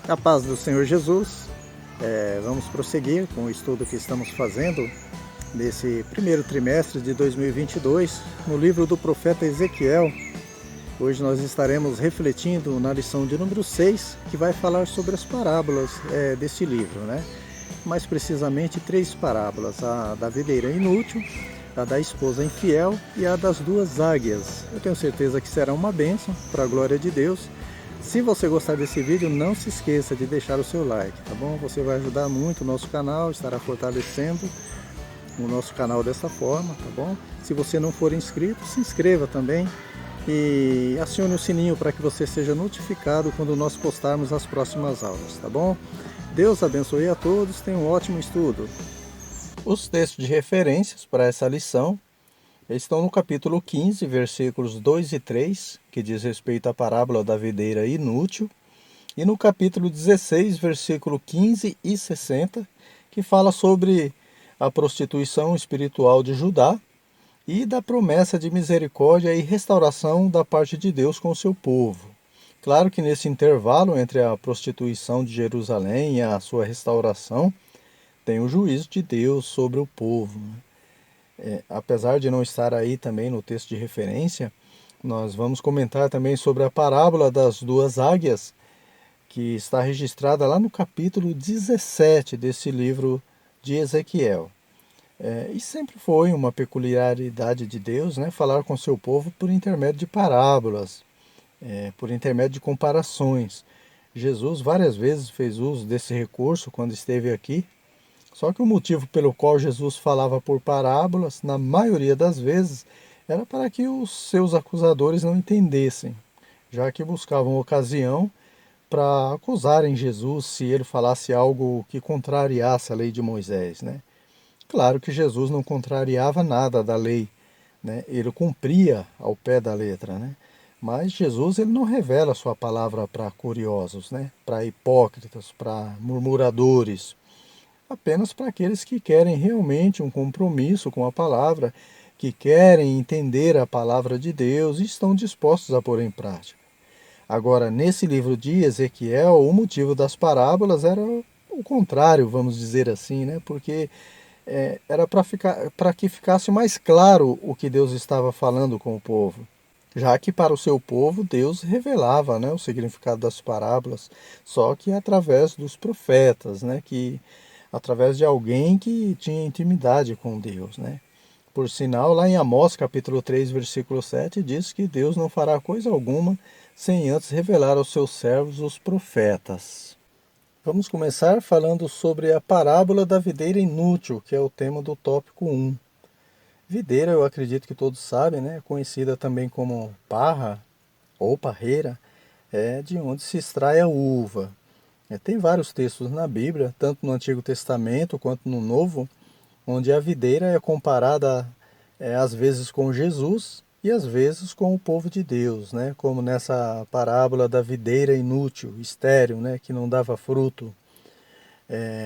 A paz do Senhor Jesus. Vamos prosseguir com o estudo que estamos fazendo nesse primeiro trimestre de 2022 no livro do profeta Ezequiel. Hoje nós estaremos refletindo na lição de número 6, que vai falar sobre as parábolas deste livro, né? Mais precisamente 3 parábolas: a da videira inútil, a da esposa infiel e a das 2 águias. Eu tenho certeza que será uma bênção para a glória de Deus. Se você gostar desse vídeo, não se esqueça de deixar o seu like, tá bom? Você vai ajudar muito o nosso canal, estará fortalecendo o nosso canal dessa forma, tá bom? Se você não for inscrito, se inscreva também e acione o sininho para que você seja notificado quando nós postarmos as próximas aulas, tá bom? Deus abençoe a todos, tenham um ótimo estudo. Os textos de referências para essa lição estão no capítulo 15, versículos 2 e 3, que diz respeito à parábola da videira inútil, e no capítulo 16, versículo 15 e 60, que fala sobre a prostituição espiritual de Judá e da promessa de misericórdia e restauração da parte de Deus com o seu povo. Claro que nesse intervalo entre a prostituição de Jerusalém e a sua restauração, tem o juízo de Deus sobre o povo, né? Apesar de não estar aí também no texto de referência, nós vamos comentar também sobre a parábola das 2 águias, que está registrada lá no capítulo 17 desse livro de Ezequiel. E sempre foi uma peculiaridade de Deus, né, falar com seu povo por intermédio de parábolas, por intermédio de comparações. Jesus várias vezes fez uso desse recurso quando esteve aqui. Só que o motivo pelo qual Jesus falava por parábolas, na maioria das vezes, era para que os seus acusadores não entendessem, já que buscavam ocasião para acusarem Jesus se ele falasse algo que contrariasse a lei de Moisés, né? Claro que Jesus não contrariava nada da lei, né? Ele cumpria ao pé da letra, né? Mas Jesus ele não revela a sua palavra para curiosos, né? Para hipócritas, para murmuradores, apenas para aqueles que querem realmente um compromisso com a palavra, que querem entender a palavra de Deus e estão dispostos a pôr em prática. Agora, nesse livro de Ezequiel, o motivo das parábolas era o contrário, vamos dizer assim, né? Porque era para que ficasse mais claro o que Deus estava falando com o povo. Já que para o seu povo Deus revelava, né, o significado das parábolas, só que através dos profetas, né, que através de alguém que tinha intimidade com Deus, né? Por sinal, lá em Amós, capítulo 3, versículo 7, diz que Deus não fará coisa alguma sem antes revelar aos seus servos, os profetas. Vamos começar falando sobre a parábola da videira inútil, que é o tema do tópico 1. Videira, eu acredito que todos sabem, né? Conhecida também como parra ou parreira, é de onde se extrai a uva. Tem vários textos na Bíblia, tanto no Antigo Testamento quanto no Novo, onde a videira é comparada às vezes com Jesus e às vezes com o povo de Deus, né? Como nessa parábola da videira inútil, estéril, né? Que não dava fruto.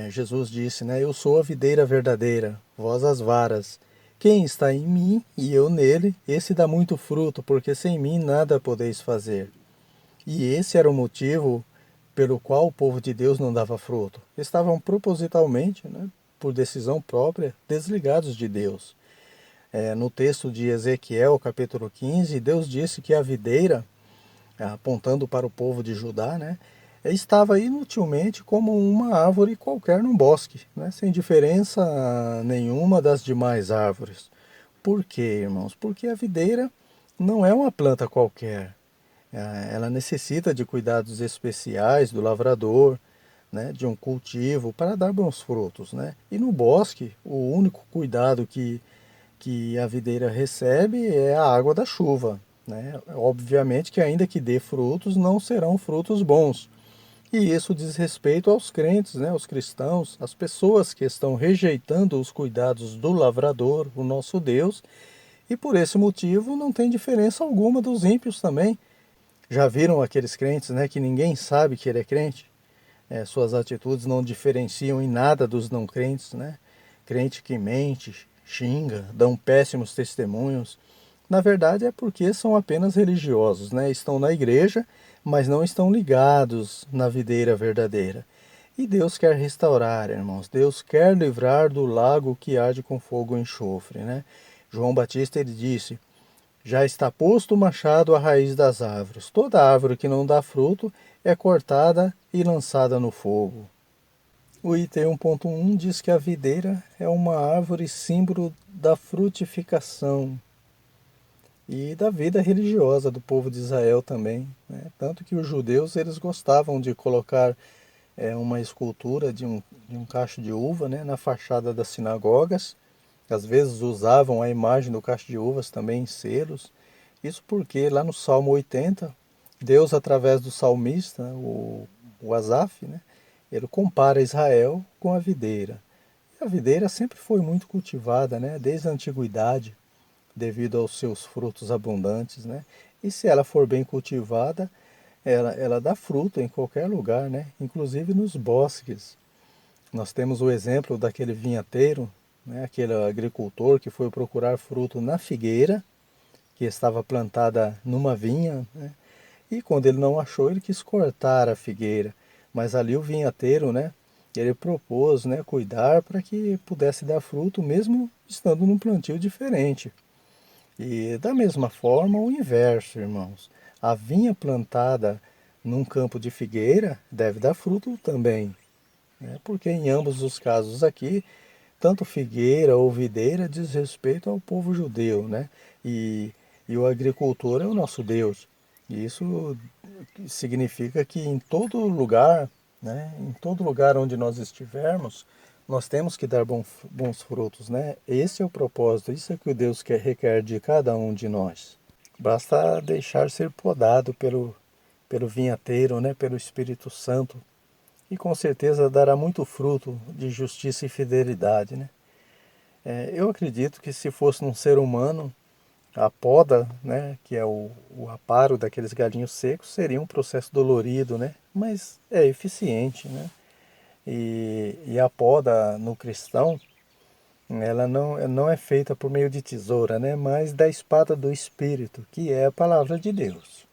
Jesus disse, né? Eu sou a videira verdadeira, vós as varas. Quem está em mim e eu nele, esse dá muito fruto, porque sem mim nada podeis fazer. E esse era o motivo pelo qual o povo de Deus não dava fruto. Estavam propositalmente, né, por decisão própria, desligados de Deus. No texto de Ezequiel, capítulo 15, Deus disse que a videira, apontando para o povo de Judá, né, estava inutilmente como uma árvore qualquer num bosque, né, sem diferença nenhuma das demais árvores. Por quê, irmãos? Porque a videira não é uma planta qualquer. Ela necessita de cuidados especiais do lavrador, né, de um cultivo para dar bons frutos, né? E no bosque, o único cuidado que a videira recebe é a água da chuva, né? Obviamente que ainda que dê frutos, não serão frutos bons. E isso diz respeito aos crentes, né, aos cristãos, as pessoas que estão rejeitando os cuidados do lavrador, o nosso Deus, e por esse motivo não tem diferença alguma dos ímpios também. Já viram aqueles crentes, né, que ninguém sabe que ele é crente? Suas atitudes não diferenciam em nada dos não crentes, né? Crente que mente, xinga, dão péssimos testemunhos. Na verdade é porque são apenas religiosos, né? Estão na igreja, mas não estão ligados na videira verdadeira. E Deus quer restaurar, irmãos. Deus quer livrar do lago que arde com fogo e enxofre, né? João Batista ele disse: já está posto o machado à raiz das árvores. Toda árvore que não dá fruto é cortada e lançada no fogo. O item 1.1 diz que a videira é uma árvore símbolo da frutificação e da vida religiosa do povo de Israel também, né? Tanto que os judeus eles gostavam de colocar uma escultura de um cacho de uva, né, na fachada das sinagogas. Às vezes usavam a imagem do cacho de uvas também em selos. Isso porque lá no Salmo 80, Deus, através do salmista, o Asaf, né, ele compara Israel com a videira. E a videira sempre foi muito cultivada, né, desde a antiguidade, devido aos seus frutos abundantes, né? E se ela for bem cultivada, ela dá fruto em qualquer lugar, né? Inclusive nos bosques. Nós temos o exemplo daquele vinhateiro, né? Aquele agricultor que foi procurar fruto na figueira, que estava plantada numa vinha, né? E quando ele não achou, ele quis cortar a figueira. Mas ali o vinhateiro, né? Ele propôs, né, cuidar para que pudesse dar fruto, mesmo estando num plantio diferente. E da mesma forma, o inverso, irmãos. A vinha plantada num campo de figueira deve dar fruto também, né? Porque em ambos os casos aqui, tanto figueira ou videira diz respeito ao povo judeu, né? E o agricultor é o nosso Deus. E isso significa que em todo lugar, né? Em todo lugar onde nós estivermos, nós temos que dar bons frutos, né? Esse é o propósito, isso é que o Deus requer de cada um de nós. Basta deixar ser podado pelo vinhateiro, né? Pelo Espírito Santo, e com certeza dará muito fruto de justiça e fidelidade, né? Eu acredito que se fosse um ser humano, a poda, né, que é o aparo daqueles galhinhos secos, seria um processo dolorido, né? Mas é eficiente, né? E a poda no cristão, ela não é feita por meio de tesoura, né? Mas da espada do Espírito, que é a palavra de Deus.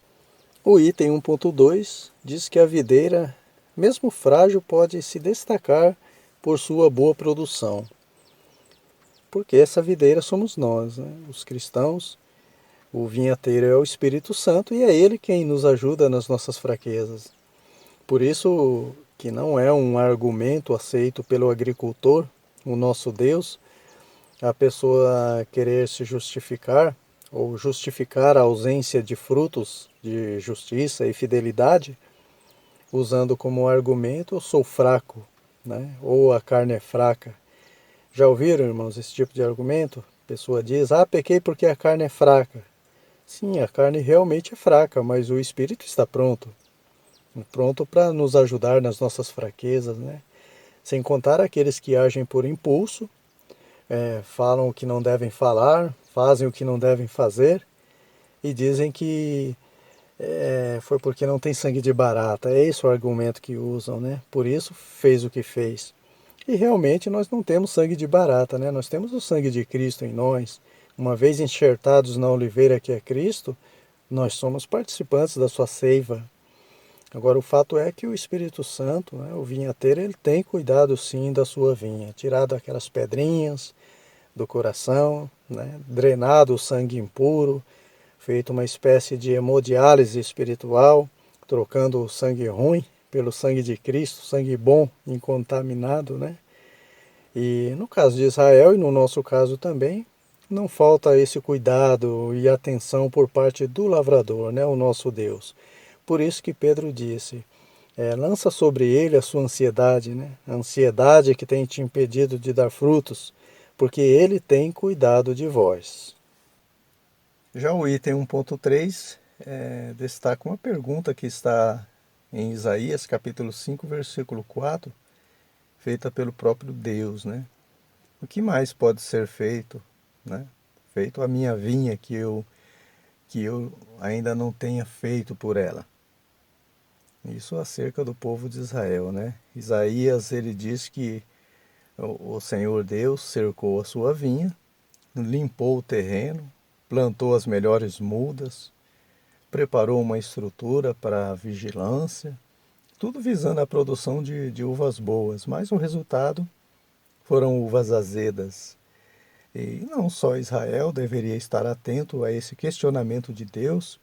O item 1.2 diz que a videira, mesmo frágil, pode se destacar por sua boa produção. Porque essa videira somos nós, né? Os cristãos. O vinhateiro é o Espírito Santo e é ele quem nos ajuda nas nossas fraquezas. Por isso que não é um argumento aceito pelo agricultor, o nosso Deus, a pessoa querer se justificar ou justificar a ausência de frutos de justiça e fidelidade, usando como argumento: eu sou fraco, né? Ou a carne é fraca. Já ouviram, irmãos, esse tipo de argumento? A pessoa diz: pequei porque a carne é fraca. Sim, a carne realmente é fraca, mas o espírito está pronto. Pronto para nos ajudar nas nossas fraquezas, né? Sem contar aqueles que agem por impulso, falam o que não devem falar, fazem o que não devem fazer e dizem que foi porque não tem sangue de barata. É esse o argumento que usam, né? Por isso fez o que fez. E realmente nós não temos sangue de barata, né? Nós temos o sangue de Cristo em nós. Uma vez enxertados na oliveira que é Cristo, nós somos participantes da sua seiva. Agora, o fato é que o Espírito Santo, né, o vinhateiro, ele tem cuidado sim da sua vinha, tirado aquelas pedrinhas do coração, né, drenado o sangue impuro, feito uma espécie de hemodiálise espiritual, trocando o sangue ruim pelo sangue de Cristo, sangue bom, incontaminado, né? E no caso de Israel e no nosso caso também, não falta esse cuidado e atenção por parte do lavrador, né, o nosso Deus. Por isso que Pedro disse, lança sobre ele a sua ansiedade, né? A ansiedade que tem te impedido de dar frutos, porque ele tem cuidado de vós. Já o item 1.3 destaca uma pergunta que está em Isaías, capítulo 5, versículo 4, feita pelo próprio Deus, né? O que mais pode ser feito, né? Feito a minha vinha que eu ainda não tenha feito por ela. Isso acerca do povo de Israel, né? Isaías, ele diz que o Senhor Deus cercou a sua vinha, limpou o terreno, plantou as melhores mudas, preparou uma estrutura para vigilância, tudo visando a produção de uvas boas, mas o resultado foram uvas azedas. E não só Israel deveria estar atento a esse questionamento de Deus,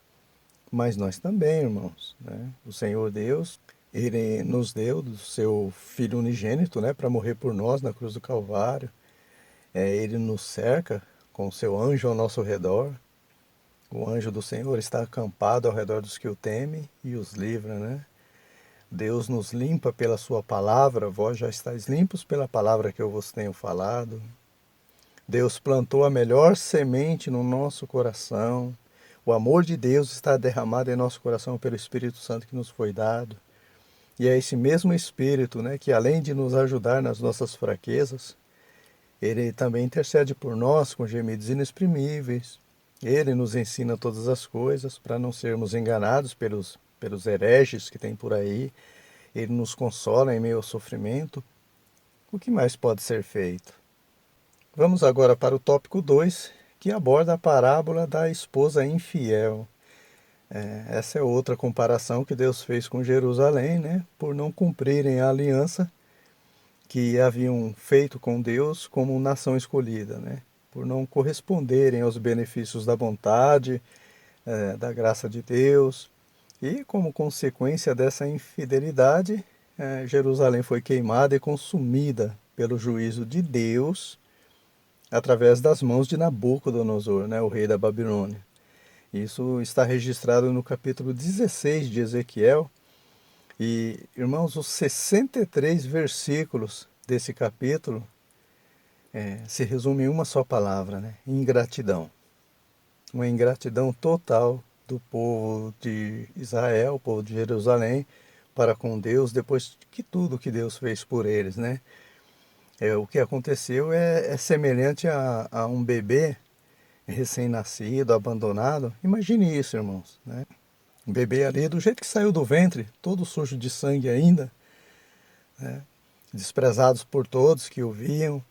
mas nós também, irmãos, né? O Senhor Deus, Ele nos deu do seu Filho unigênito, né, para morrer por nós na cruz do Calvário. Ele nos cerca com o seu anjo ao nosso redor. O anjo do Senhor está acampado ao redor dos que o temem e os livra, né? Deus nos limpa pela sua palavra, vós já estáis limpos pela palavra que eu vos tenho falado. Deus plantou a melhor semente no nosso coração. O amor de Deus está derramado em nosso coração pelo Espírito Santo que nos foi dado. E é esse mesmo Espírito, né, que além de nos ajudar nas nossas fraquezas, Ele também intercede por nós com gemidos inexprimíveis. Ele nos ensina todas as coisas para não sermos enganados pelos hereges que tem por aí. Ele nos consola em meio ao sofrimento. O que mais pode ser feito? Vamos agora para o tópico 2, que aborda a parábola da esposa infiel. Essa é outra comparação que Deus fez com Jerusalém, né? Por não cumprirem a aliança que haviam feito com Deus como nação escolhida, né? Por não corresponderem aos benefícios da vontade, da graça de Deus. E como consequência dessa infidelidade, Jerusalém foi queimada e consumida pelo juízo de Deus através das mãos de Nabucodonosor, né, o rei da Babilônia. Isso está registrado no capítulo 16 de Ezequiel. E, irmãos, os 63 versículos desse capítulo se resumem em uma só palavra, né? Ingratidão. Uma ingratidão total do povo de Israel, o povo de Jerusalém, para com Deus, depois de tudo que Deus fez por eles, né? O que aconteceu é semelhante a um bebê recém-nascido, abandonado. Imagine isso, irmãos, né? Um bebê ali, do jeito que saiu do ventre, todo sujo de sangue ainda, né? Desprezados por todos que o viam,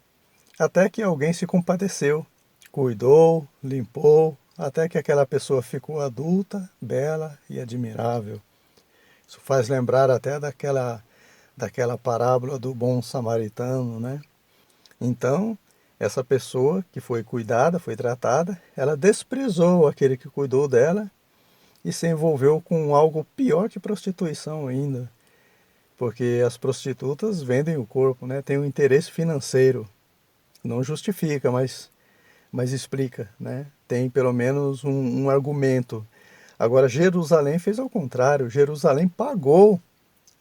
até que alguém se compadeceu, cuidou, limpou, até que aquela pessoa ficou adulta, bela e admirável. Isso faz lembrar até daquela parábola do bom samaritano, né? Então, essa pessoa que foi cuidada, foi tratada, ela desprezou aquele que cuidou dela e se envolveu com algo pior que prostituição ainda. Porque as prostitutas vendem o corpo, né? Tem um interesse financeiro. Não justifica, mas explica, né? Tem pelo menos um argumento. Agora, Jerusalém fez ao contrário. Jerusalém pagou,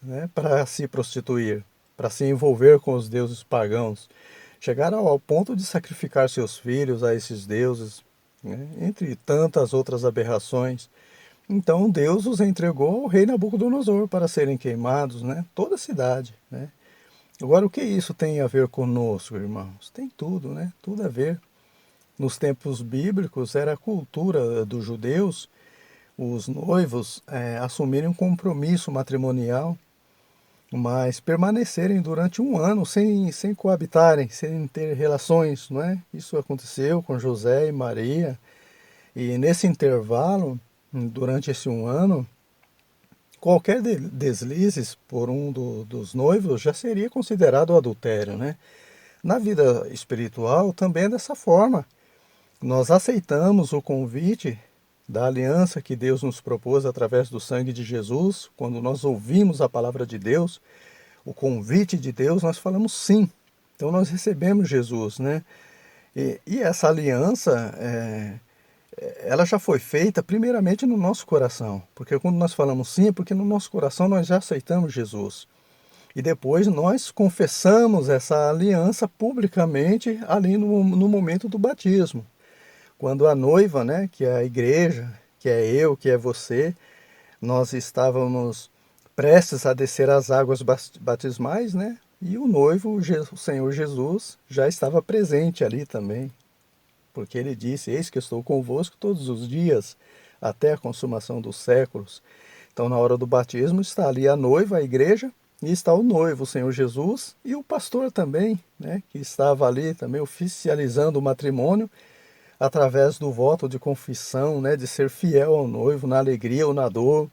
né, para se prostituir, para se envolver com os deuses pagãos. Chegaram ao ponto de sacrificar seus filhos a esses deuses, né, entre tantas outras aberrações. Então Deus os entregou ao rei Nabucodonosor para serem queimados, né? Toda a cidade, né? Agora, o que isso tem a ver conosco, irmãos? Tem tudo, né? Tudo a ver. Nos tempos bíblicos, era a cultura dos judeus, os noivos assumirem um compromisso matrimonial, mas permanecerem durante um ano sem coabitarem, sem ter relações, não é? Isso aconteceu com José e Maria, e nesse intervalo, durante esse um ano, qualquer deslizes por dos noivos já seria considerado adultério, né? Na vida espiritual também é dessa forma. Nós aceitamos o convite da aliança que Deus nos propôs através do sangue de Jesus. Quando nós ouvimos a palavra de Deus, o convite de Deus, nós falamos sim. Então nós recebemos Jesus, né? E essa aliança, ela já foi feita primeiramente no nosso coração. Porque quando nós falamos sim, é porque no nosso coração nós já aceitamos Jesus. E depois nós confessamos essa aliança publicamente ali no momento do batismo. Quando a noiva, né, que é a igreja, que é eu, que é você, nós estávamos prestes a descer as águas batismais, né? E o noivo, o Senhor Jesus, já estava presente ali também. Porque ele disse, eis que estou convosco todos os dias, até a consumação dos séculos. Então, na hora do batismo, está ali a noiva, a igreja, e está o noivo, o Senhor Jesus, e o pastor também, né, que estava ali também oficializando o matrimônio, através do voto de confissão, né, de ser fiel ao noivo na alegria ou na dor,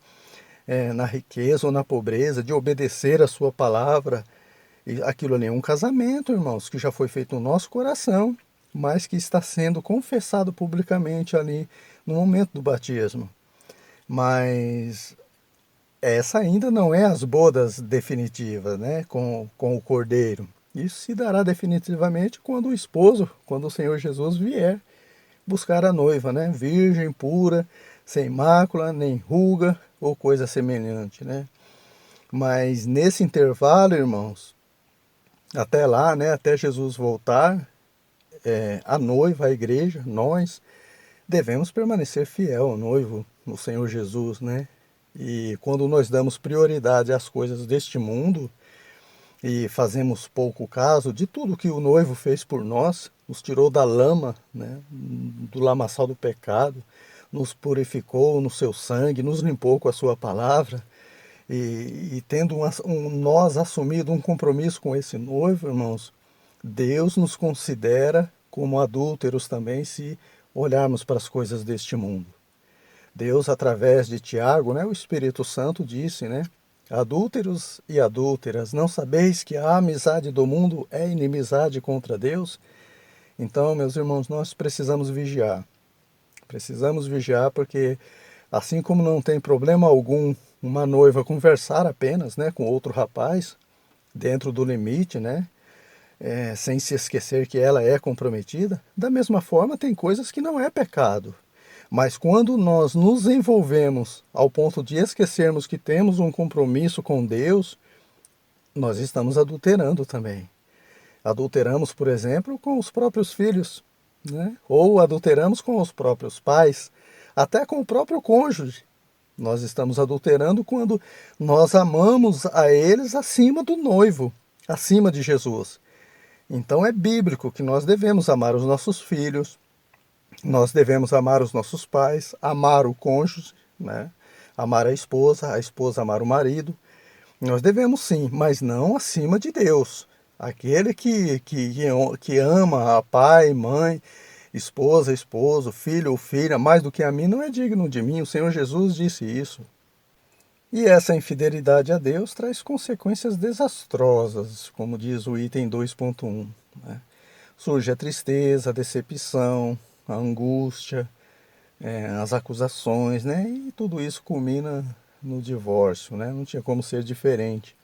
na riqueza ou na pobreza, de obedecer a sua palavra. E aquilo ali é um casamento, irmãos, que já foi feito no nosso coração, mas que está sendo confessado publicamente ali no momento do batismo. Mas essa ainda não é as bodas definitivas, né, com o Cordeiro. Isso se dará definitivamente quando o esposo, quando o Senhor Jesus vier buscar a noiva, né, virgem, pura, sem mácula, nem ruga ou coisa semelhante, né. Mas nesse intervalo, irmãos, até lá, né, até Jesus voltar, a noiva, a igreja, nós devemos permanecer fiel ao noivo, no Senhor Jesus, né? E quando nós damos prioridade às coisas deste mundo e fazemos pouco caso de tudo que o noivo fez por nós, nos tirou da lama, né, do lamaçal do pecado, nos purificou no seu sangue, nos limpou com a sua palavra, e tendo nós assumido um compromisso com esse noivo, irmãos, Deus nos considera como adúlteros também se olharmos para as coisas deste mundo. Deus, através de Tiago, né, o Espírito Santo disse, né, adúlteros e adúlteras, não sabeis que a amizade do mundo é inimizade contra Deus? Então, meus irmãos, nós precisamos vigiar. Precisamos vigiar porque, assim como não tem problema algum uma noiva conversar apenas, né, com outro rapaz, dentro do limite, né, sem se esquecer que ela é comprometida, da mesma forma tem coisas que não é pecado. Mas quando nós nos envolvemos ao ponto de esquecermos que temos um compromisso com Deus, nós estamos adulterando também. Adulteramos, por exemplo, com os próprios filhos, né? Ou adulteramos com os próprios pais, até com o próprio cônjuge. Nós estamos adulterando quando nós amamos a eles acima do noivo, acima de Jesus. Então é bíblico que nós devemos amar os nossos filhos, nós devemos amar os nossos pais, amar o cônjuge, né? Amar a esposa amar o marido. Nós devemos sim, mas não acima de Deus. Aquele que ama a pai, mãe, esposa, esposo, filho ou filha, mais do que a mim, não é digno de mim. O Senhor Jesus disse isso. E essa infidelidade a Deus traz consequências desastrosas, como diz o item 2.1. Né? Surge a tristeza, a decepção, a angústia, as acusações, né? E tudo isso culmina no divórcio, né? Não tinha como ser diferente.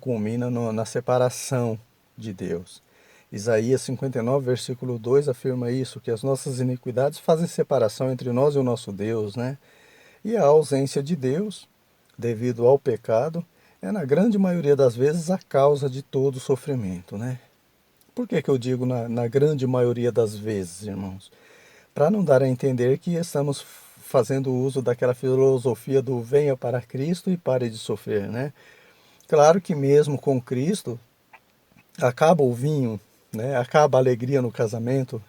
Culmina na separação de Deus. Isaías 59, versículo 2 afirma isso, que as nossas iniquidades fazem separação entre nós e o nosso Deus, né? E a ausência de Deus, devido ao pecado, é na grande maioria das vezes a causa de todo o sofrimento, né? Por que eu digo na grande maioria das vezes, irmãos? Para não dar a entender que estamos fazendo uso daquela filosofia do venha para Cristo e pare de sofrer, né? Claro que mesmo com Cristo, acaba o vinho, né? Acaba a alegria no casamento,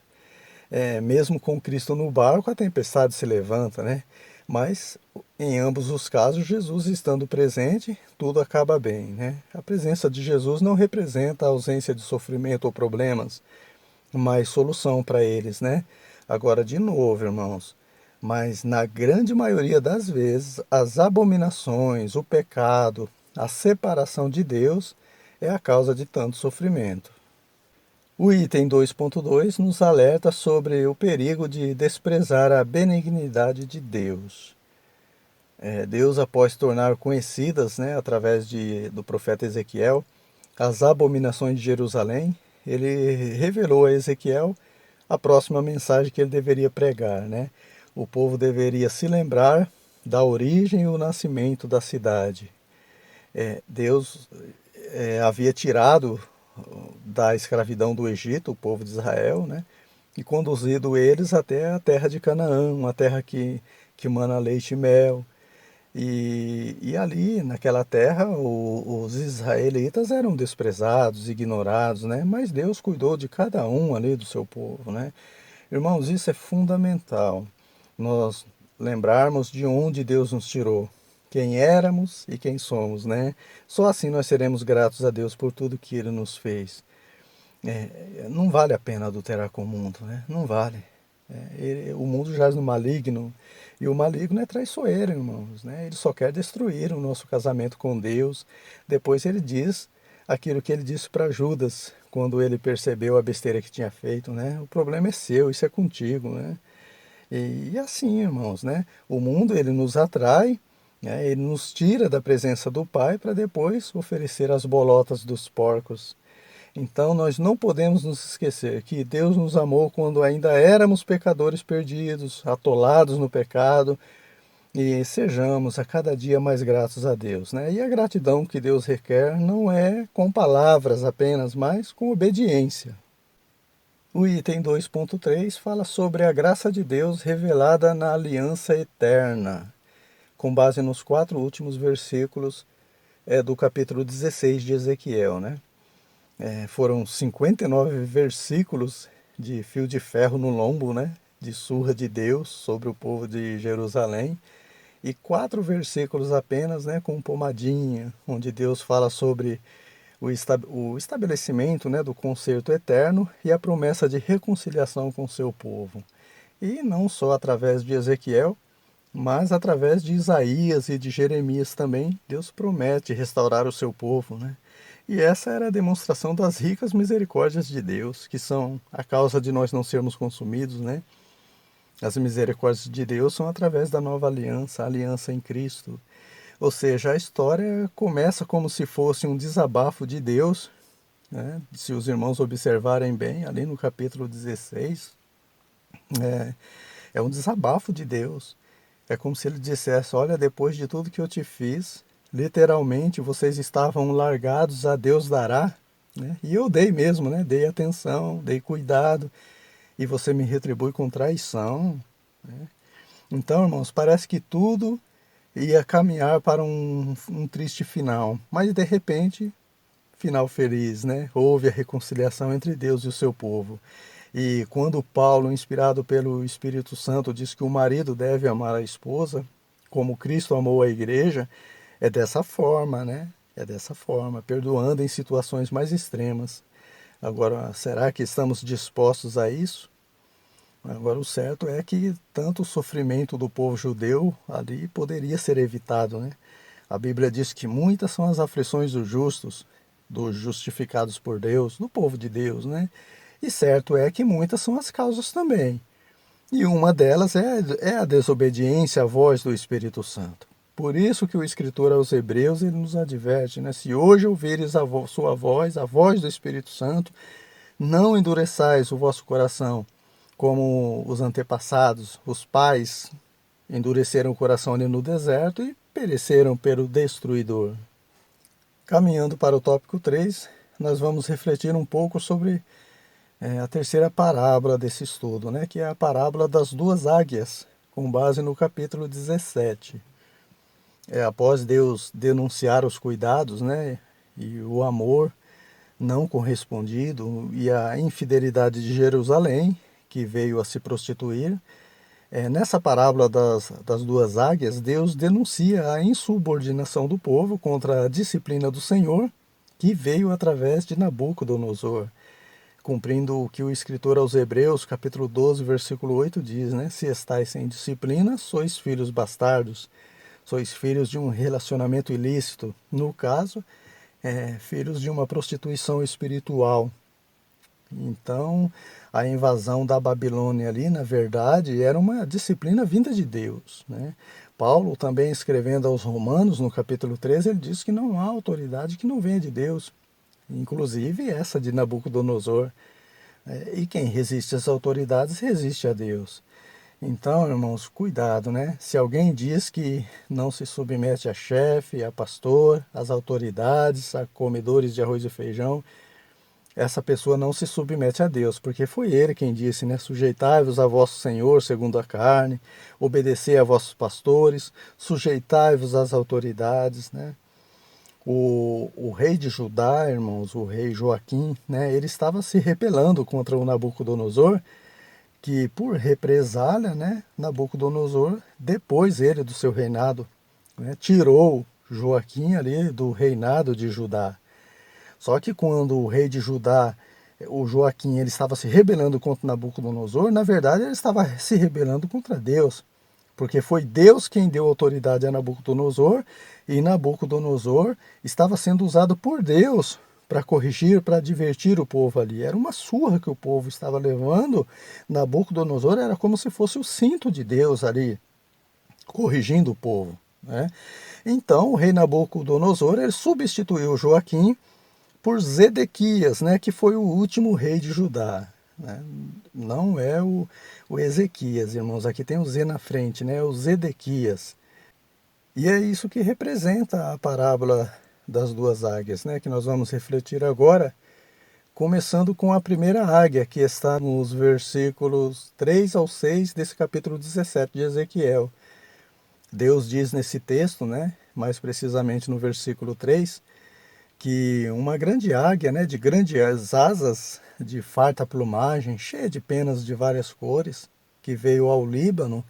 mesmo com Cristo no barco, a tempestade se levanta, né? Mas em ambos os casos, Jesus estando presente, tudo acaba bem, né? A presença de Jesus não representa a ausência de sofrimento ou problemas, mas solução para eles, né? Agora, de novo, irmãos, mas na grande maioria das vezes, as abominações, o pecado, a separação de Deus é a causa de tanto sofrimento. O item 2.2 nos alerta sobre o perigo de desprezar a benignidade de Deus. Deus, após tornar conhecidas, né, através do profeta Ezequiel, as abominações de Jerusalém, ele revelou a Ezequiel a próxima mensagem que ele deveria pregar, né? O povo deveria se lembrar da origem e o nascimento da cidade. Deus havia tirado da escravidão do Egito o povo de Israel, né? E conduzido eles até a terra de Canaã, uma terra que mana leite e mel. E ali, naquela terra, os israelitas eram desprezados, ignorados, né? Mas Deus cuidou de cada um ali do seu povo, né? Irmãos, isso é fundamental. Nós lembrarmos de onde Deus nos tirou, quem éramos e quem somos, né? Só assim nós seremos gratos a Deus por tudo que Ele nos fez. Não vale a pena adulterar com o mundo, né? Não vale. O mundo jaz no maligno, e o maligno é traiçoeiro, irmãos, né? Ele só quer destruir o nosso casamento com Deus. Depois ele diz aquilo que ele disse para Judas, quando ele percebeu a besteira que tinha feito, né? O problema é seu, isso é contigo, né? E assim, irmãos, né? O mundo, ele nos atrai, né? Ele nos tira da presença do Pai para depois oferecer as bolotas dos porcos. Então nós não podemos nos esquecer que Deus nos amou quando ainda éramos pecadores perdidos, atolados no pecado, e sejamos a cada dia mais gratos a Deus, né? E a gratidão que Deus requer não é com palavras apenas, mas com obediência. O item 2.3 fala sobre a graça de Deus revelada na aliança eterna, com base nos 4 últimos versículos do capítulo 16 de Ezequiel, né? Foram 59 versículos de fio de ferro no lombo, né? De surra de Deus sobre o povo de Jerusalém, e 4 versículos apenas, né? Com pomadinha, onde Deus fala sobre o estabelecimento, né? Do concerto eterno e a promessa de reconciliação com seu povo. E não só através de Ezequiel, mas através de Isaías e de Jeremias também, Deus promete restaurar o seu povo, né? E essa era a demonstração das ricas misericórdias de Deus, que são a causa de nós não sermos consumidos, né? As misericórdias de Deus são através da nova aliança, a aliança em Cristo. Ou seja, a história começa como se fosse um desabafo de Deus, né? Se os irmãos observarem bem, ali no capítulo 16, é, é um desabafo de Deus. É como se ele dissesse: olha, depois de tudo que eu te fiz, literalmente vocês estavam largados, a Deus dará, né? E eu dei mesmo, né? Dei atenção, dei cuidado, e você me retribui com traição, né? Então, irmãos, parece que tudo ia caminhar para um triste final, mas de repente, final feliz, né? Houve a reconciliação entre Deus e o seu povo. E quando Paulo, inspirado pelo Espírito Santo, diz que o marido deve amar a esposa, como Cristo amou a igreja, é dessa forma, né? É dessa forma, perdoando em situações mais extremas. Agora, será que estamos dispostos a isso? Agora, o certo é que tanto o sofrimento do povo judeu ali poderia ser evitado, né? A Bíblia diz que muitas são as aflições dos justos, dos justificados por Deus, do povo de Deus, né? E certo é que muitas são as causas também. E uma delas é a desobediência à voz do Espírito Santo. Por isso que o escritor aos Hebreus ele nos adverte, né? Se hoje ouvires sua voz, a voz do Espírito Santo, não endureçais o vosso coração, como os antepassados, os pais, endureceram o coração ali no deserto e pereceram pelo destruidor. Caminhando para o tópico 3, nós vamos refletir um pouco sobre a terceira parábola desse estudo, né, que é a parábola das duas águias, com base no capítulo 17. Após Deus denunciar os cuidados, né, e o amor não correspondido e a infidelidade de Jerusalém, que veio a se prostituir, nessa parábola das duas águias, Deus denuncia a insubordinação do povo contra a disciplina do Senhor, que veio através de Nabucodonosor, cumprindo o que o escritor aos Hebreus, capítulo 12, versículo 8 diz, né? Se estáis sem disciplina, sois filhos bastardos, sois filhos de um relacionamento ilícito, no caso, filhos de uma prostituição espiritual. Então, a invasão da Babilônia ali, na verdade, era uma disciplina vinda de Deus, né? Paulo, também escrevendo aos Romanos, no capítulo 13, ele diz que não há autoridade que não venha de Deus, inclusive essa de Nabucodonosor. E quem resiste às autoridades resiste a Deus. Então, irmãos, cuidado, né? Se alguém diz que não se submete a chefe, a pastor, às autoridades, a comedores de arroz e feijão, essa pessoa não se submete a Deus, porque foi ele quem disse, né? Sujeitai-vos a vosso Senhor segundo a carne, obedecei a vossos pastores, sujeitai-vos às autoridades, né? O rei de Judá, irmãos, o rei Joaquim, né? Ele estava se rebelando contra o Nabucodonosor, que por represália, né? Nabucodonosor, depois ele do seu reinado, né? Tirou Joaquim ali do reinado de Judá. Só que quando o rei de Judá o Joaquim ele estava se rebelando contra Nabucodonosor, na verdade ele estava se rebelando contra Deus, porque foi Deus quem deu autoridade a Nabucodonosor, e Nabucodonosor estava sendo usado por Deus para corrigir, para divertir o povo ali. Era uma surra que o povo estava levando. Nabucodonosor era como se fosse o cinto de Deus ali, corrigindo o povo, né? Então o rei Nabucodonosor ele substituiu Joaquim por Zedequias, né, que foi o último rei de Judá, né? Não é o Ezequias, irmãos, aqui tem o Z na frente, né, o Zedequias. E é isso que representa a parábola das duas águias, né, que nós vamos refletir agora, começando com a primeira águia, que está nos versículos 3 ao 6 desse capítulo 17 de Ezequiel. Deus diz nesse texto, né, mais precisamente no versículo 3, que uma grande águia, né, de grandes asas, de farta plumagem, cheia de penas de várias cores, que veio ao Líbano,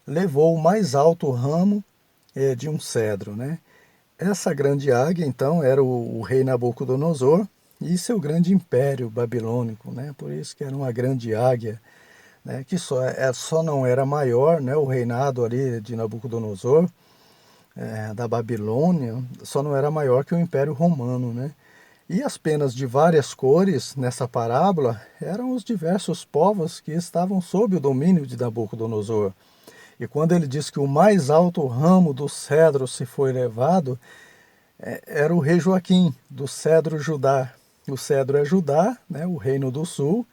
levou o mais alto ramo de um cedro, né? Essa grande águia, então, era o rei Nabucodonosor e seu grande império babilônico, né? Por isso que era uma grande águia, né? Que só não era maior, né? O reinado ali de Nabucodonosor, da Babilônia, só não era maior que o Império Romano, né? E as penas de várias cores nessa parábola eram os diversos povos que estavam sob o domínio de Nabucodonosor. E quando ele diz que o mais alto ramo do cedro se foi levado, era o rei Joaquim, do cedro Judá. O cedro é Judá, né, o reino do sul,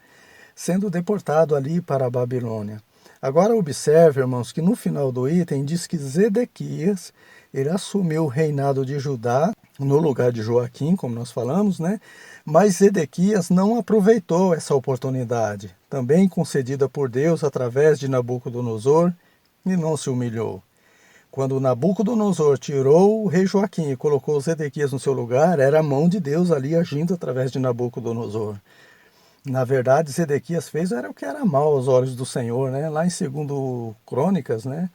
sendo deportado ali para a Babilônia. Agora observe, irmãos, que no final do item diz que Zedequias, ele assumiu o reinado de Judá no lugar de Joaquim, como nós falamos, né? Mas Zedequias não aproveitou essa oportunidade, também concedida por Deus através de Nabucodonosor, e não se humilhou. Quando Nabucodonosor tirou o rei Joaquim e colocou Zedequias no seu lugar, era a mão de Deus ali agindo através de Nabucodonosor. Na verdade, Zedequias fez era o que era mal aos olhos do Senhor, né? Lá em 2 Crônicas, né?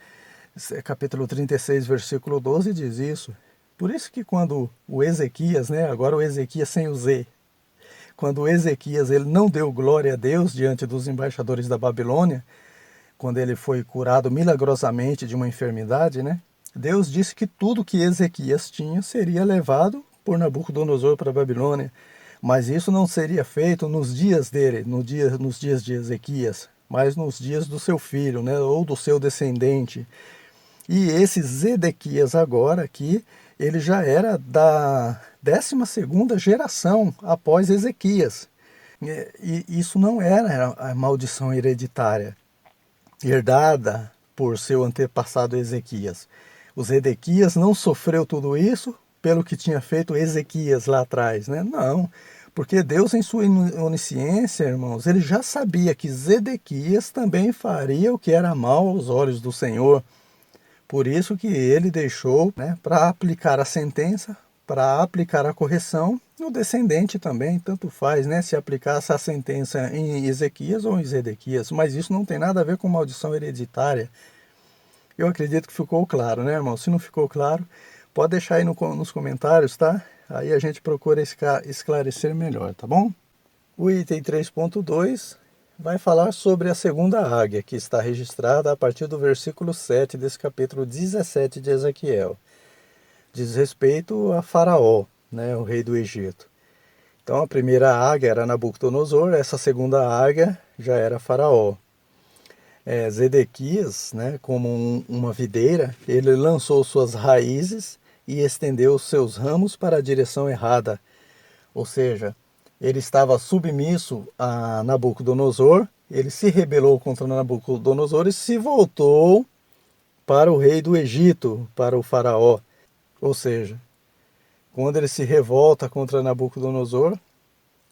Capítulo 36, versículo 12 diz isso. Por isso que quando o Ezequias, né? Agora o Ezequias sem o Z, quando o Ezequias ele não deu glória a Deus diante dos embaixadores da Babilônia, quando ele foi curado milagrosamente de uma enfermidade, né? Deus disse que tudo que Ezequias tinha seria levado por Nabucodonosor para a Babilônia. Mas isso não seria feito nos dias dele, nos dias de Ezequias, mas nos dias do seu filho, né, ou do seu descendente. E esse Zedequias agora aqui, ele já era da 12ª geração após Ezequias. E isso não era a maldição hereditária, herdada por seu antepassado Ezequias. O Zedequias não sofreu tudo isso pelo que tinha feito Ezequias lá atrás, né? Não, porque Deus em sua onisciência, irmãos, ele já sabia que Zedequias também faria o que era mal aos olhos do Senhor. Por isso que ele deixou, né, para aplicar a sentença, para aplicar a correção, no descendente também, tanto faz, né, se aplicasse a sentença em Ezequias ou em Zedequias, mas isso não tem nada a ver com maldição hereditária. Eu acredito que ficou claro, né, irmão? Se não ficou claro, pode deixar aí nos comentários, tá? Aí a gente procura esclarecer melhor, tá bom? O item 3.2 vai falar sobre a segunda águia, que está registrada a partir do versículo 7 desse capítulo 17 de Ezequiel. Diz respeito a Faraó, né, o rei do Egito. Então a primeira águia era Nabucodonosor, essa segunda águia já era Faraó. Zedequias, né, como uma videira, ele lançou suas raízes e estendeu seus ramos para a direção errada. Ou seja, ele estava submisso a Nabucodonosor, ele se rebelou contra Nabucodonosor e se voltou para o rei do Egito, para o faraó. Ou seja, quando ele se revolta contra Nabucodonosor,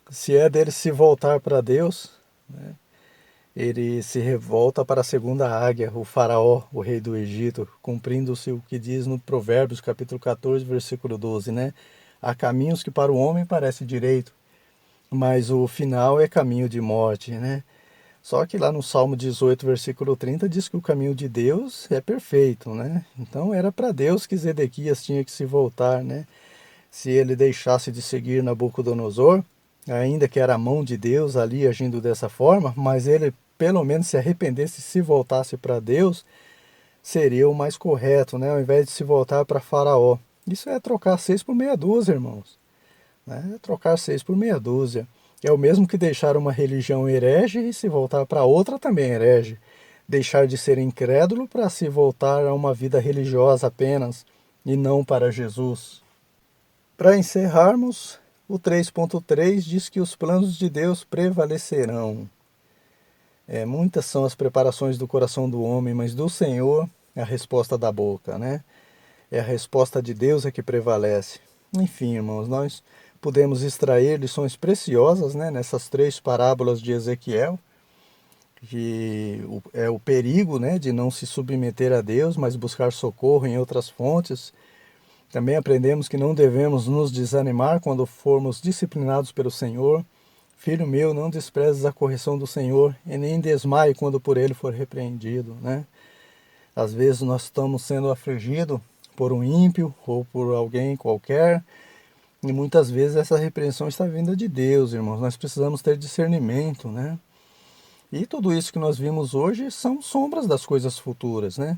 se é dele se voltar para Deus, né, ele se revolta para a segunda águia, o faraó, o rei do Egito, cumprindo-se o que diz no Provérbios, capítulo 14, versículo 12, né? Há caminhos que para o homem parece direito, mas o final é caminho de morte, né? Só que lá no Salmo 18, versículo 30, diz que o caminho de Deus é perfeito, né? Então era para Deus que Zedequias tinha que se voltar, né? Se ele deixasse de seguir Nabucodonosor, ainda que era a mão de Deus ali agindo dessa forma, mas ele pelo menos se arrependesse e se voltasse para Deus, seria o mais correto, né? Ao invés de se voltar para Faraó. Isso é trocar 6 por meia dúzia, irmãos. Né? É trocar 6 por meia dúzia. É o mesmo que deixar uma religião herege e se voltar para outra também herege. Deixar de ser incrédulo para se voltar a uma vida religiosa apenas e não para Jesus. Para encerrarmos, o 3.3 diz que os planos de Deus prevalecerão. Muitas são as preparações do coração do homem, mas do Senhor é a resposta da boca, né? É a resposta de Deus que prevalece. Enfim, irmãos, nós podemos extrair lições preciosas, né, nessas 3 parábolas de Ezequiel, que é o perigo, né, de não se submeter a Deus, mas buscar socorro em outras fontes. Também aprendemos que não devemos nos desanimar quando formos disciplinados pelo Senhor. Filho meu, não desprezes a correção do Senhor e nem desmaie quando por ele for repreendido, né? Às vezes nós estamos sendo afligidos por um ímpio ou por alguém qualquer, e muitas vezes essa repreensão está vinda de Deus, irmãos. Nós precisamos ter discernimento, né? E tudo isso que nós vimos hoje são sombras das coisas futuras, né?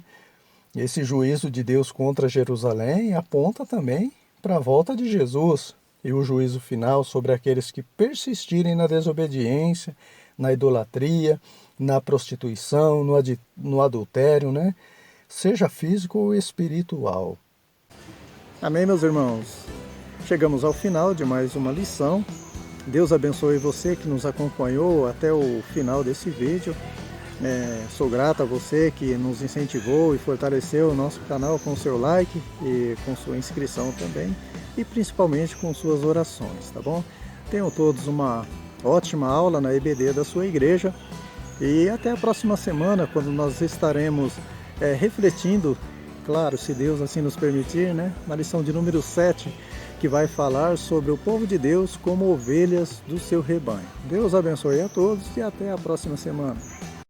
Esse juízo de Deus contra Jerusalém aponta também para a volta de Jesus e o juízo final sobre aqueles que persistirem na desobediência, na idolatria, na prostituição, no adultério, né? Seja físico ou espiritual. Amém, meus irmãos? Chegamos ao final de mais uma lição. Deus abençoe você que nos acompanhou até o final desse vídeo. Sou grato a você que nos incentivou e fortaleceu o nosso canal com seu like e com sua inscrição também, e principalmente com suas orações, tá bom? Tenham todos uma ótima aula na EBD da sua igreja e até a próxima semana, quando nós estaremos refletindo, claro, se Deus assim nos permitir, né, na lição de número 7, que vai falar sobre o povo de Deus como ovelhas do seu rebanho. Deus abençoe a todos e até a próxima semana.